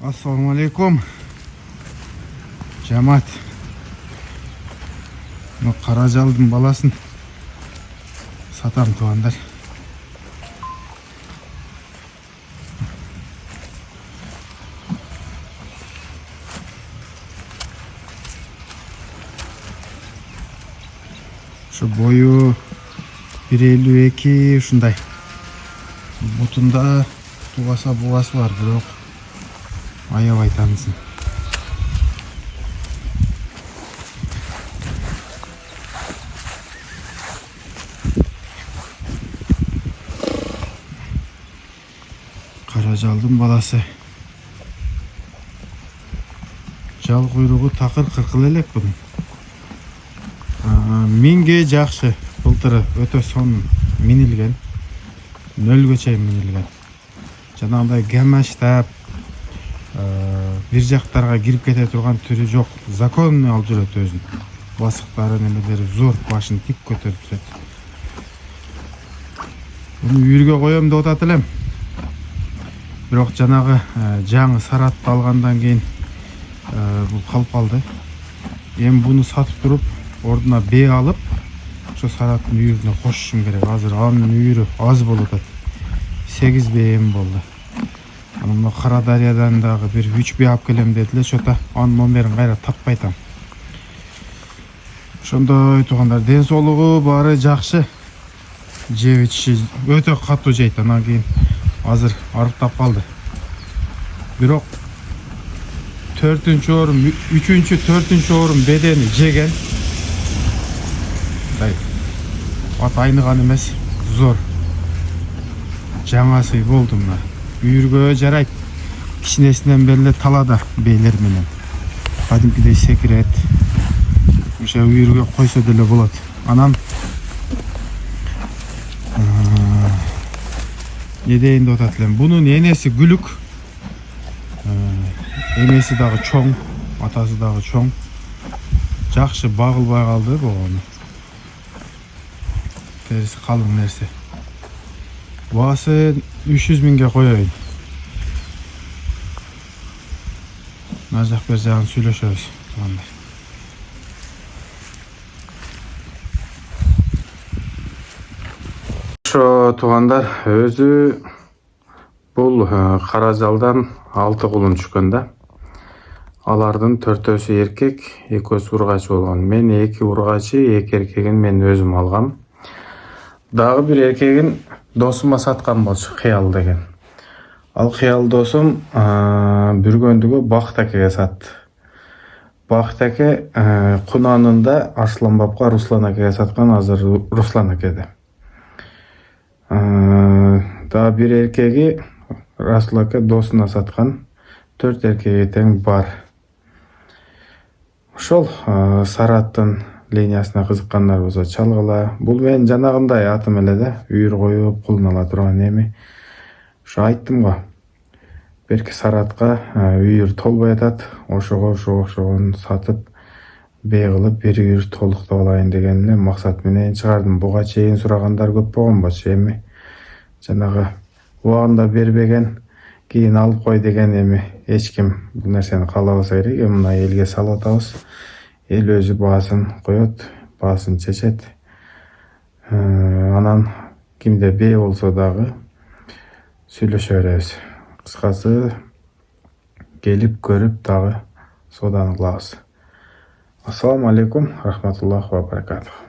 Assalamu alaikum. Cemaat. Bu Karacal'dın balasın. Satam tuğanlar. Şu boyu 1.52 şunday. Butunda tuvasa buvası var. Yok. Ayavay tanısın. Karacal'dın balası. Жал куйругу такыр кыркыл элек bunun. Минге жакшы. Былтыры өтө сонун минилген. Нөлгө чейин минилген. Жанагындай гамаштап бир жактарга кирип кете турган түрү жок. Законный алып жүрөт өзүн. Басыктары немелери зор, башын тик көтөрүп жүрөт. Буну үйүргө коем деп атат элем. Бирок жанагы жаңы саратты алгандан кийин бул калып калды. Эми буну сатып туруп, ордуна бээ алып, ошо сараттын үйүрүнө кошушум керек. Азыр анын үйүрү аз болуп атат. 8 бээм болду. Анан Кара Дарыядан дагы бир 3 бээ алып келем дедиле, чота анын номерин кайра таппай атам. Ошондой туугандар, ден соолугу баары жакшы. Жеп ичиши өтө катуу жейт. Анан кийин азыр арыктап калды. Бирок 4-чү орун, 3-чү, 4-чү орун бедени жеген. Ат айныган эмес, зор. Жаңасы болду мына. Үйүргө жарайт. Кичинесинен бери талада бейлер менен. Кадимкидей секирет. Ошо үйүргө койсо деле болот. Анан не дейин деп атат элем. Бунун энеси күлүк. Энеси дагы чоң, атасы дагы чоң. Жакшы багылбай калды болгону. Терisi калың нерсе. Баасы 300 миңге коёюн. Нар жак бер жагын сүйлөшөбүз, туугандар. Ошо туугандар, өзү бул Каражалдан 6 кулун түшкөн да. Алардын 4-өсү эркек, 2-өсү ургач болгон. Мен 2 ургачы, 2 эркегин мен өзүм алгам. Дагы бир эркегин досума саткан болчу, Кыял деген. Ал Кыял досум бүргөндүгү Бакыт акеге сатты. Бакыт аке Кунанында Арслан бабка Руслан акеге саткан, азыр Руслан акеде. Дагы бир эркеги Расул аке досуна саткан. 4 эркеги тең бар. Ошол Сараттын линиясына кызыккандар болсо чалгыла. Бул мен жанагындай атым эле да, үйүр коюп кулун ала турган эми. Ошо айттым го. Берки Саратка үйүр толбой атат. Ошого ошогон сатып, бээ кылып бир үйүр толуктап алайын деген эле максат менен чыгардым. Буга чейин сурагандар көп болгон болчу, эми жанагы убагында бербеген, кийин алып кой деген эми эч ким бул нерсени каалабаса керек. Эми мына элге салып атабыз. Эл өзү баасын коет, баасын чечет. Анан кимде бээ болсо дагы сүйлөшө беребиз. Кыскасы келип көрүп дагы сооданы кылабыз. Ассаламу алейкум, рахматуллахи ва баракатух.